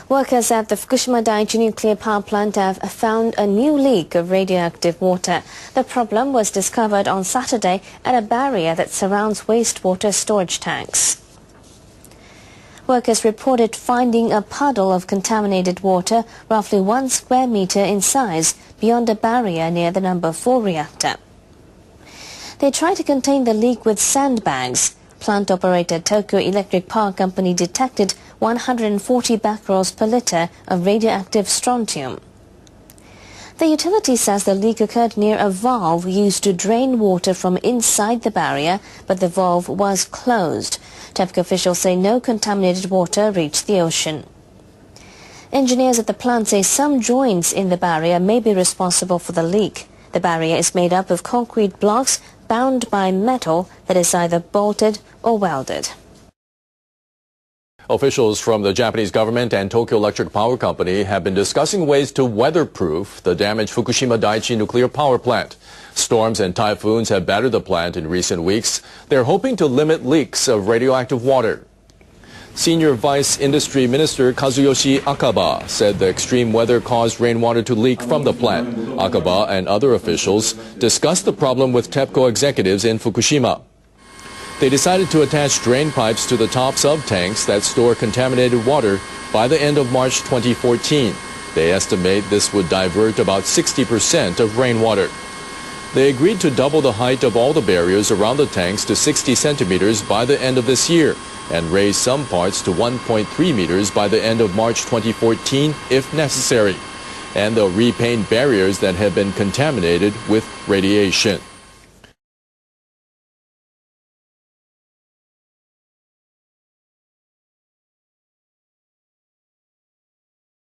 Workers at the Fukushima Daiichi nuclear power plant have found a new leak of radioactive water. The problem was discovered on Saturday at a barrier that surrounds wastewater storage tanks. Workers reported finding a puddle of contaminated water roughly 1 square meter in size beyond a barrier near the number 4 reactor. They tried to contain the leak with sandbags. Plant operator Tokyo Electric Power Company detected 140 becquerels per liter of radioactive strontium. The utility says the leak occurred near a valve used to drain water from inside the barrier, but the valve was closed. TEPCO officials say no contaminated water reached the ocean. Engineers at the plant say some joints in the barrier may be responsible for the leak. The barrier is made up of concrete blocks bound by metal that is either bolted or welded. Officials from the Japanese government and Tokyo Electric Power Company have been discussing ways to weatherproof the damaged Fukushima Daiichi nuclear power plant. Storms and typhoons have battered the plant in recent weeks. They're hoping to limit leaks of radioactive water. Senior Vice Industry Minister Kazuyoshi Akaba said the extreme weather caused rainwater to leak from the plant. Akaba and other officials discussed the problem with TEPCO executives in Fukushima. They decided to attach drain pipes to the tops of tanks that store contaminated water by the end of March 2014. They estimate this would divert about 60% of rainwater. They agreed to double the height of all the barriers around the tanks to 60 centimeters by the end of this year and raise some parts to 1.3 meters by the end of March 2014 if necessary. And they'll repaint barriers that have been contaminated with radiation.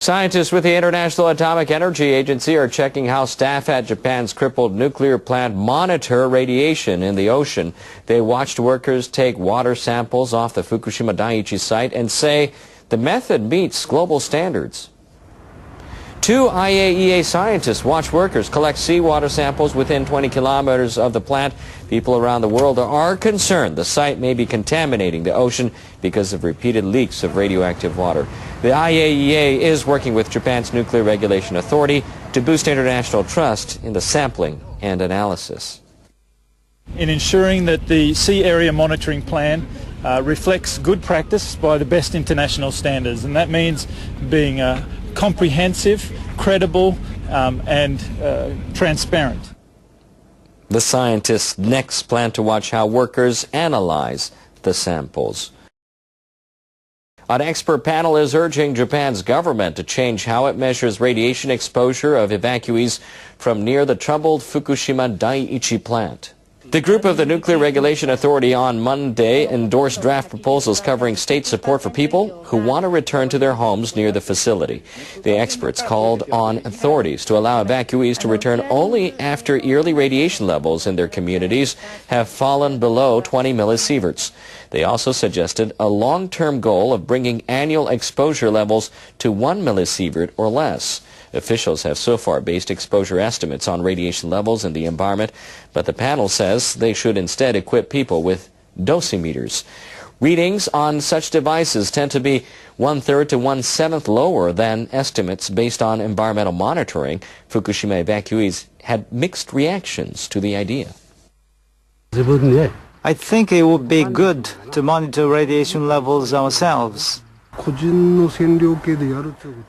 Scientists with the International Atomic Energy Agency are checking how staff at Japan's crippled nuclear plant monitor radiation in the ocean. They watched workers take water samples off the Fukushima Daiichi site and say the method meets global standards. 2 IAEA scientists watch workers collect seawater samples within 20 kilometers of the plant. People around the world are concerned the site may be contaminating the ocean because of repeated leaks of radioactive water. The IAEA is working with Japan's Nuclear Regulation Authority to boost international trust in the sampling and analysis. In ensuring that the sea area monitoring plan reflects good practice by the best international standards, and that means being comprehensive, credible and transparent. The scientists next plan to watch how workers analyze the samples. An expert panel is urging Japan's government to change how it measures radiation exposure of evacuees from near the troubled Fukushima Daiichi plant. The group of the Nuclear Regulation Authority on Monday endorsed draft proposals covering state support for people who want to return to their homes near the facility. The experts called on authorities to allow evacuees to return only after yearly radiation levels in their communities have fallen below 20 millisieverts. They also suggested a long-term goal of bringing annual exposure levels to 1 millisievert or less. Officials have so far based exposure estimates on radiation levels in the environment, but the panel says they should instead equip people with dosimeters. Readings on such devices tend to be 1/3 to 1/7 lower than estimates based on environmental monitoring. Fukushima evacuees had mixed reactions to the idea. I think it would be good to monitor radiation levels ourselves.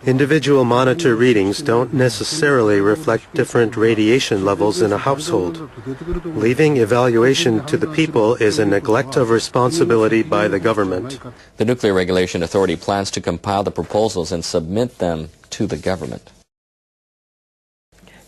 Individual monitor readings don't necessarily reflect different radiation levels in a household. Leaving evaluation to the people is a neglect of responsibility by the government. The Nuclear Regulation Authority plans to compile the proposals and submit them to the government.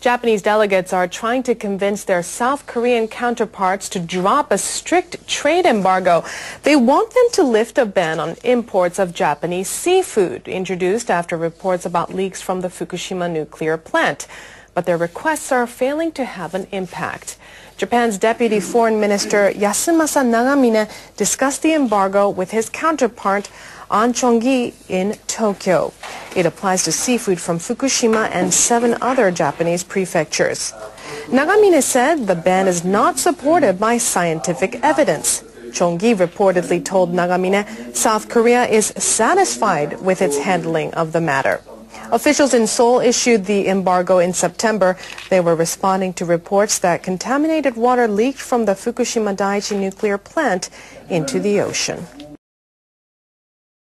Japanese delegates are trying to convince their South Korean counterparts to drop a strict trade embargo. They want them to lift a ban on imports of Japanese seafood, introduced after reports about leaks from the Fukushima nuclear plant. But their requests are failing to have an impact. Japan's Deputy Foreign Minister Yasumasa Nagamine discussed the embargo with his counterpart An Chong-gi in Tokyo. It applies to seafood from Fukushima and 7 other Japanese prefectures. Nagamine said the ban is not supported by scientific evidence. Chong-gi reportedly told Nagamine South Korea is satisfied with its handling of the matter. Officials in Seoul issued the embargo in September. They were responding to reports that contaminated water leaked from the Fukushima Daiichi nuclear plant into the ocean.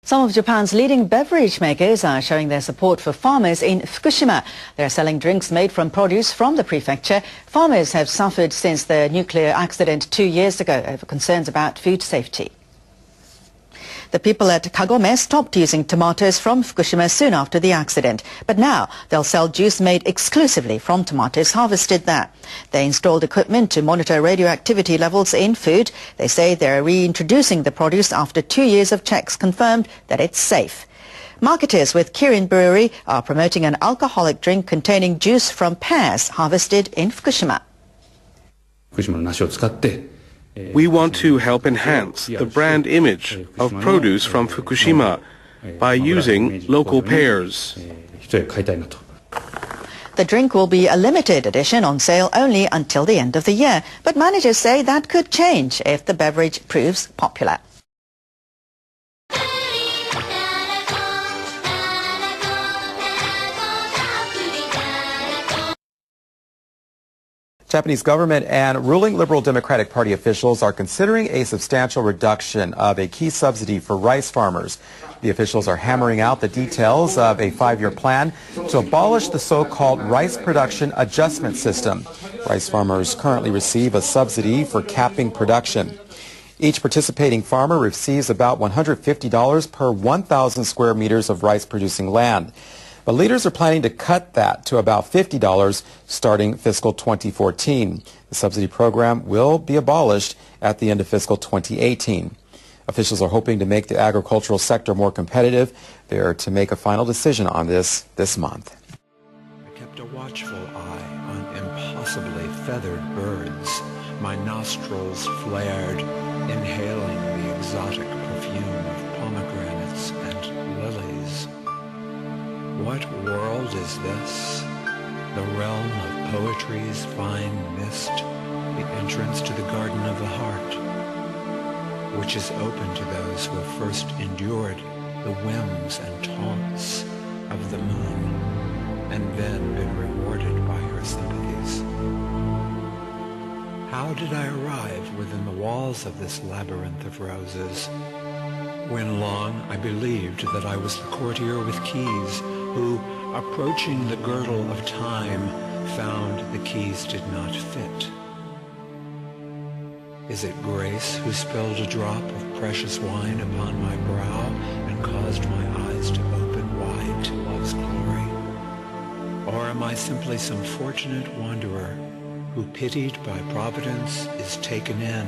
Some of Japan's leading beverage makers are showing their support for farmers in Fukushima. They're selling drinks made from produce from the prefecture. Farmers have suffered since the nuclear accident 2 years ago over concerns about food safety. The people at Kagome stopped using tomatoes from Fukushima soon after the accident. But now they'll sell juice made exclusively from tomatoes harvested there. They installed equipment to monitor radioactivity levels in food. They say they're reintroducing the produce after 2 years of checks confirmed that it's safe. Marketers with Kirin Brewery are promoting an alcoholic drink containing juice from pears harvested in Fukushima. We want to help enhance the brand image of produce from Fukushima by using local pears. The drink will be a limited edition on sale only until the end of the year, but managers say that could change if the beverage proves popular. Japanese government and ruling Liberal Democratic Party officials are considering a substantial reduction of a key subsidy for rice farmers. The officials are hammering out the details of a 5-year plan to abolish the so-called Rice Production Adjustment System. Rice farmers currently receive a subsidy for capping production. Each participating farmer receives about $150 per 1,000 square meters of rice-producing land. But leaders are planning to cut that to about $50 starting fiscal 2014. The subsidy program will be abolished at the end of fiscal 2018. Officials are hoping to make the agricultural sector more competitive. They are to make a final decision on this month. I kept a watchful eye on impossibly feathered birds. My nostrils flared, inhaling the exotic perfume of pomegranates and lilies. What world is this? The realm of poetry's fine mist, the entrance to the garden of the heart, which is open to those who have first endured the whims and taunts of the moon, and then been rewarded by her sympathies. How did I arrive within the walls of this labyrinth of roses? When long I believed that I was the courtier with keys, who, approaching the girdle of time, found the keys did not fit. Is it grace who spilled a drop of precious wine upon my brow and caused my eyes to open wide to love's glory? Or am I simply some fortunate wanderer who, pitied by Providence, is taken in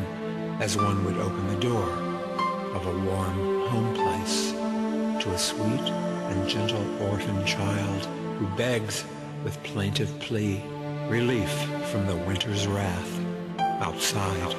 as one would open the door of a warm home place to a sweet and gentle orphan child who begs with plaintive plea relief from the winter's wrath outside.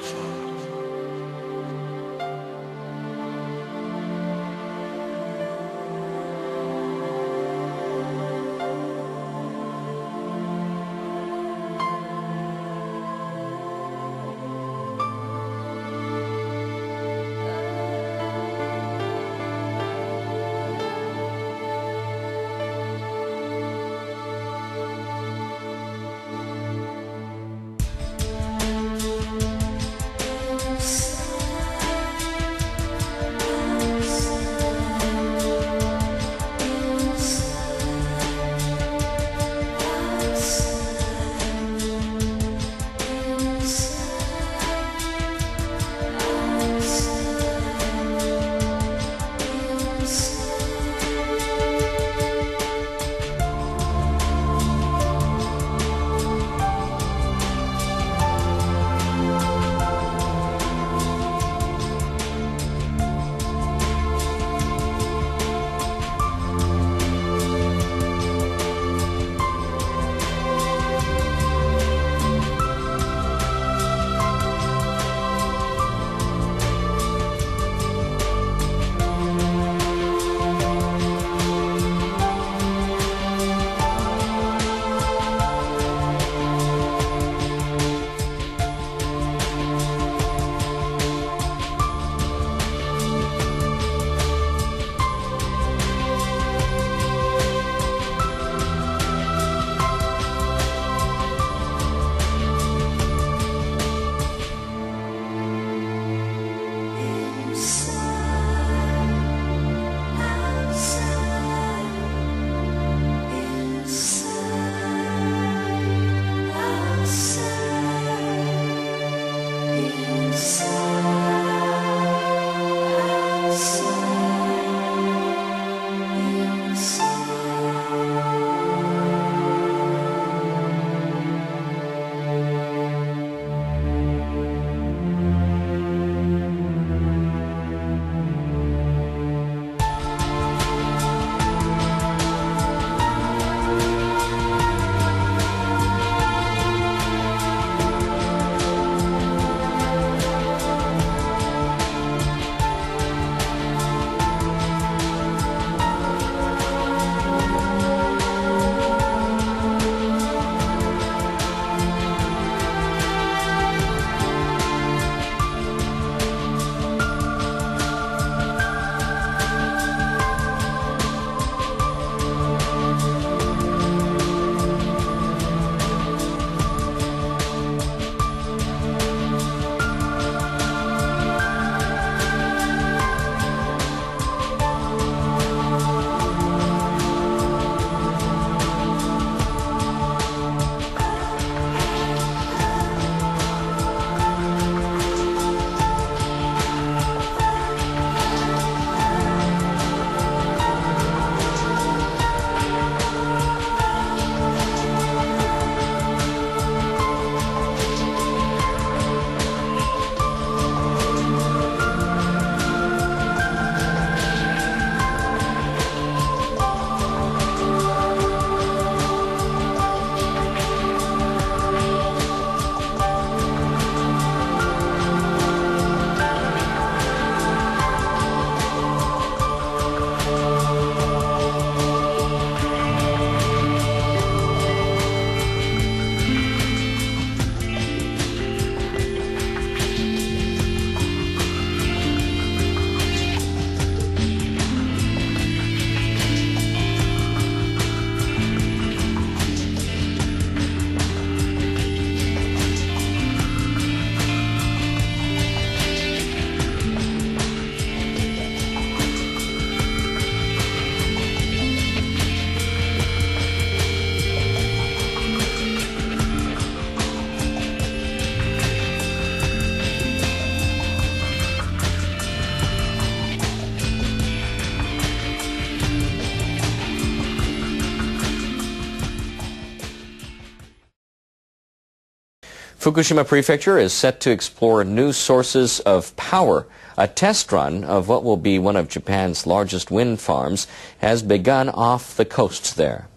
Fukushima Prefecture is set to explore new sources of power. A test run of what will be one of Japan's largest wind farms has begun off the coast there.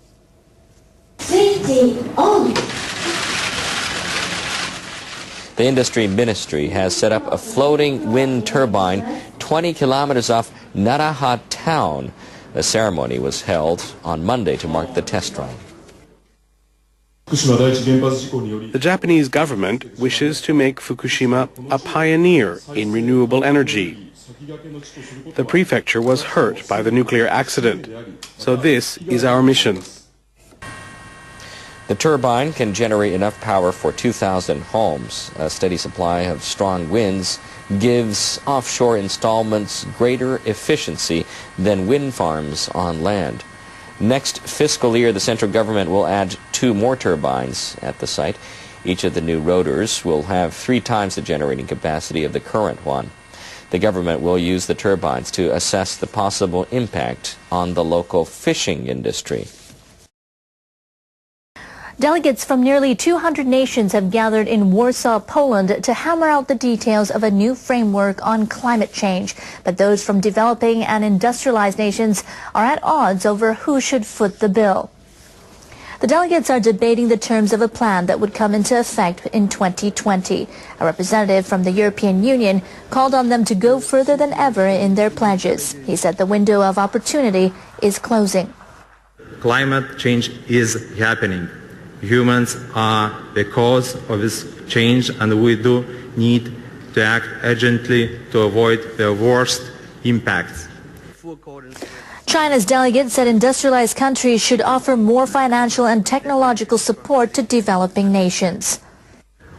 Safety on! The Industry Ministry has set up a floating wind turbine 20 kilometers off Naraha town. A ceremony was held on Monday to mark the test run. The Japanese government wishes to make Fukushima a pioneer in renewable energy. The prefecture was hurt by the nuclear accident, so this is our mission. The turbine can generate enough power for 2,000 homes. A steady supply of strong winds gives offshore installments greater efficiency than wind farms on land. Next fiscal year, the central government will add 2 more turbines at the site. Each of the new rotors will have 3 times the generating capacity of the current one. The government will use the turbines to assess the possible impact on the local fishing industry. Delegates from nearly 200 nations have gathered in Warsaw, Poland to hammer out the details of a new framework on climate change. But those from developing and industrialized nations are at odds over who should foot the bill. The delegates are debating the terms of a plan that would come into effect in 2020. A representative from the European Union called on them to go further than ever in their pledges. He said the window of opportunity is closing. Climate change is happening. Humans are the cause of this change, and we do need to act urgently to avoid the worst impacts. China's delegate said industrialized countries should offer more financial and technological support to developing nations.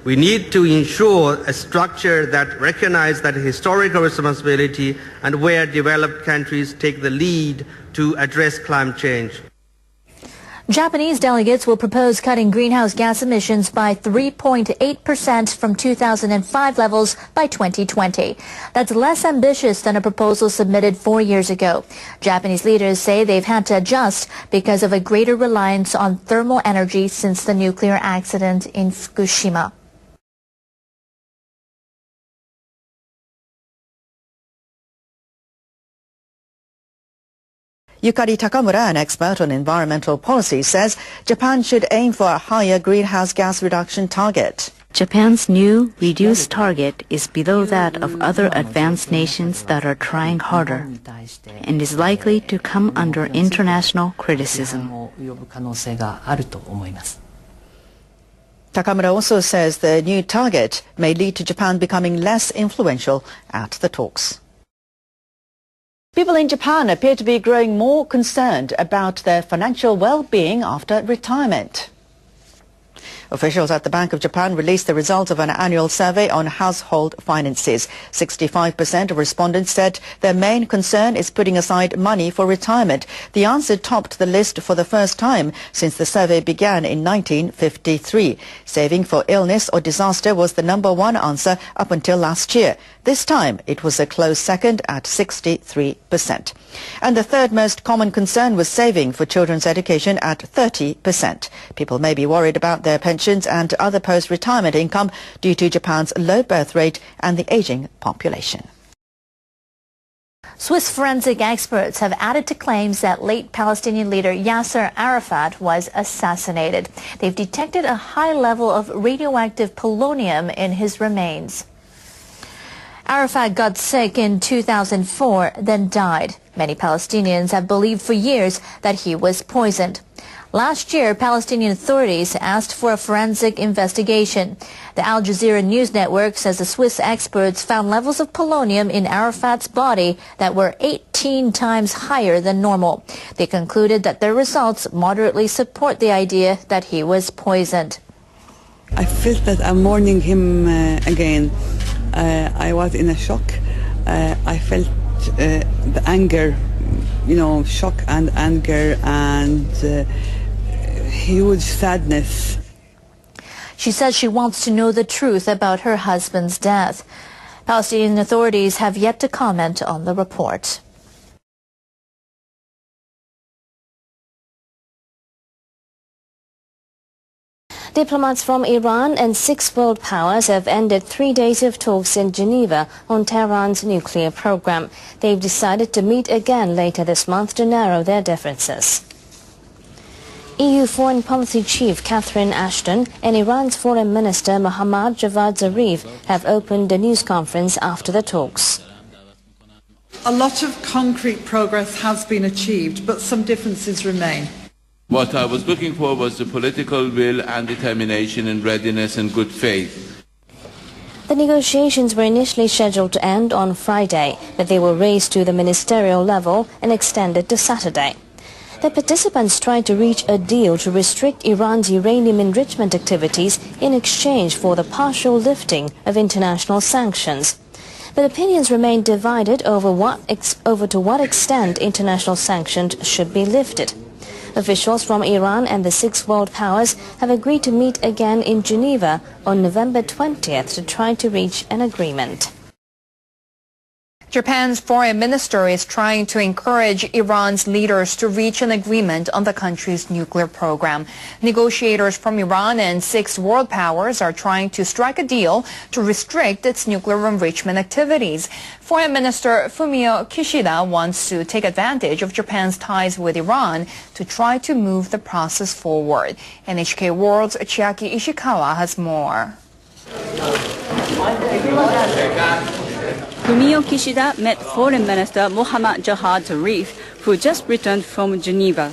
We need to ensure a structure that recognizes that historical responsibility and where developed countries take the lead to address climate change. Japanese delegates will propose cutting greenhouse gas emissions by 3.8% from 2005 levels by 2020. That's less ambitious than a proposal submitted 4 years ago. Japanese leaders say they've had to adjust because of a greater reliance on thermal energy since the nuclear accident in Fukushima. Yukari Takamura, an expert on environmental policy, says Japan should aim for a higher greenhouse gas reduction target. Japan's new reduced target is below that of other advanced nations that are trying harder and is likely to come under international criticism. Takamura also says the new target may lead to Japan becoming less influential at the talks. People in Japan appear to be growing more concerned about their financial well-being after retirement. Officials at the Bank of Japan released the results of an annual survey on household finances. 65% of respondents said their main concern is putting aside money for retirement. The answer topped the list for the first time since the survey began in 1953. Saving for illness or disaster was the #1 answer up until last year. This time it was a close second at 63%. And the third most common concern was saving for children's education at 30%. People may be worried about their pensions and other post-retirement income due to Japan's low birth rate and the aging population. Swiss forensic experts have added to claims that late Palestinian leader Yasser Arafat was assassinated. They've detected a high level of radioactive polonium in his remains. Arafat got sick in 2004, then died. Many Palestinians have believed for years that he was poisoned. Last year, Palestinian authorities asked for a forensic investigation. The Al Jazeera news network says the Swiss experts found levels of polonium in Arafat's body that were 18 times higher than normal. They concluded that their results moderately support the idea that he was poisoned. I felt that I'm mourning him again. I was in a shock. I felt the anger, shock and anger and huge sadness. She says she wants to know the truth about her husband's death. Palestinian authorities have yet to comment on the report. Diplomats from Iran and 6 world powers have ended 3 days of talks in Geneva on Tehran's nuclear program. They've decided to meet again later this month to narrow their differences. EU Foreign Policy Chief Catherine Ashton and Iran's Foreign Minister Mohammad Javad Zarif have opened a news conference after the talks. A lot of concrete progress has been achieved, but some differences remain. What I was looking for was the political will and determination and readiness and good faith. The negotiations were initially scheduled to end on Friday, but they were raised to the ministerial level and extended to Saturday. The participants tried to reach a deal to restrict Iran's uranium enrichment activities in exchange for the partial lifting of international sanctions. But opinions remain divided over to what extent international sanctions should be lifted. Officials from Iran and the 6 world powers have agreed to meet again in Geneva on November 20th to try to reach an agreement. Japan's foreign minister is trying to encourage Iran's leaders to reach an agreement on the country's nuclear program. Negotiators from Iran and 6 world powers are trying to strike a deal to restrict its nuclear enrichment activities. Foreign Minister Fumio Kishida wants to take advantage of Japan's ties with Iran to try to move the process forward. NHK World's Chiaki Ishikawa has more. Fumio Kishida met Foreign Minister Mohammad Javad Zarif, who just returned from Geneva.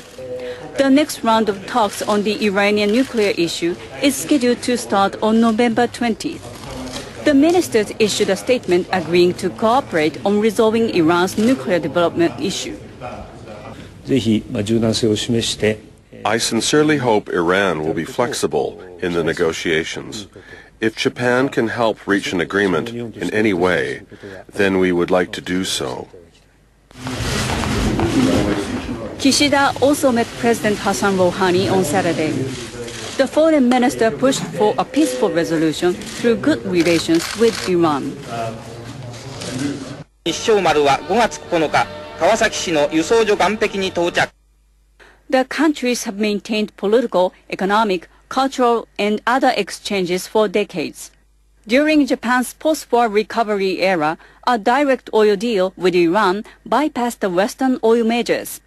The next round of talks on the Iranian nuclear issue is scheduled to start on November 20th. The ministers issued a statement agreeing to cooperate on resolving Iran's nuclear development issue. I sincerely hope Iran will be flexible in the negotiations. If Japan can help reach an agreement in any way, then we would like to do so. Kishida also met President Hassan Rouhani on Saturday. The foreign minister pushed for a peaceful resolution through good relations with Iran. The countries have maintained political, economic, cultural and other exchanges for decades. During Japan's post-war recovery era, a direct oil deal with Iran bypassed the Western oil majors.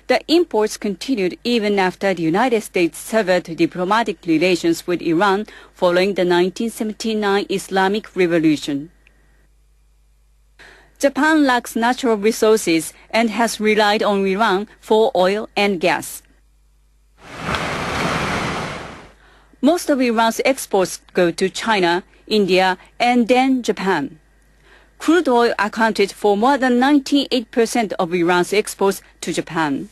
The imports continued even after the United States severed diplomatic relations with Iran following the 1979 Islamic Revolution. Japan lacks natural resources and has relied on Iran for oil and gas. Most of Iran's exports go to China, India, and then Japan. Crude oil accounted for more than 98% of Iran's exports to Japan.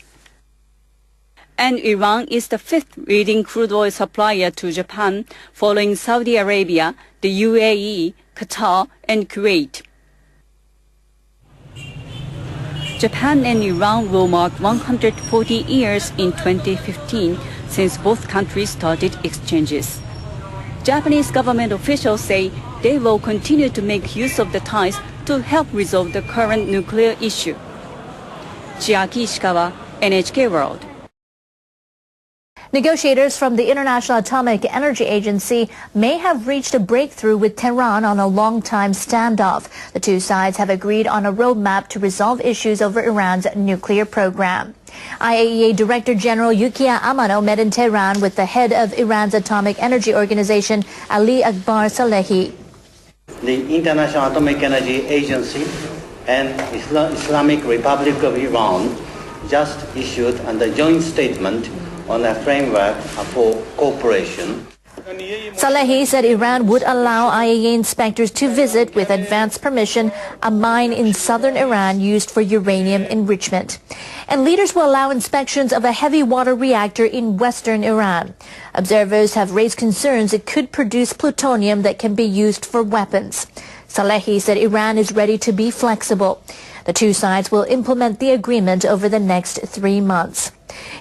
And Iran is the 5th leading crude oil supplier to Japan, following Saudi Arabia, the UAE, Qatar, and Kuwait. Japan and Iran will mark 140 years in 2015 since both countries started exchanges. Japanese government officials say they will continue to make use of the ties to help resolve the current nuclear issue. Chiaki Ishikawa, NHK World. Negotiators from the International Atomic Energy Agency may have reached a breakthrough with Tehran on a long-time standoff. The two sides have agreed on a roadmap to resolve issues over Iran's nuclear program. IAEA Director General Yukiya Amano met in Tehran with the head of Iran's Atomic Energy Organization, Ali Akbar Salehi. The International Atomic Energy Agency and Islamic Republic of Iran just issued a joint statement on a framework for cooperation. Salehi said Iran would allow IAEA inspectors to visit, with advance permission, a mine in southern Iran used for uranium enrichment. And leaders will allow inspections of a heavy water reactor in western Iran. Observers have raised concerns it could produce plutonium that can be used for weapons. Salehi said Iran is ready to be flexible. The two sides will implement the agreement over the next 3 months.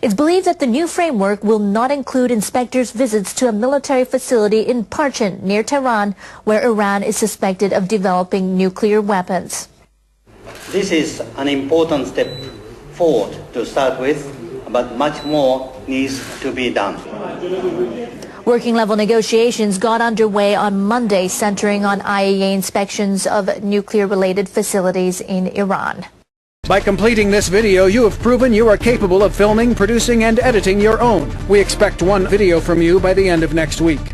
It's believed that the new framework will not include inspectors' visits to a military facility in Parchin, near Tehran, where Iran is suspected of developing nuclear weapons. This is an important step forward to start with, but much more needs to be done. Working-level negotiations got underway on Monday, centering on IAEA inspections of nuclear-related facilities in Iran. By completing this video, you have proven you are capable of filming, producing, and editing your own. We expect one video from you by the end of next week.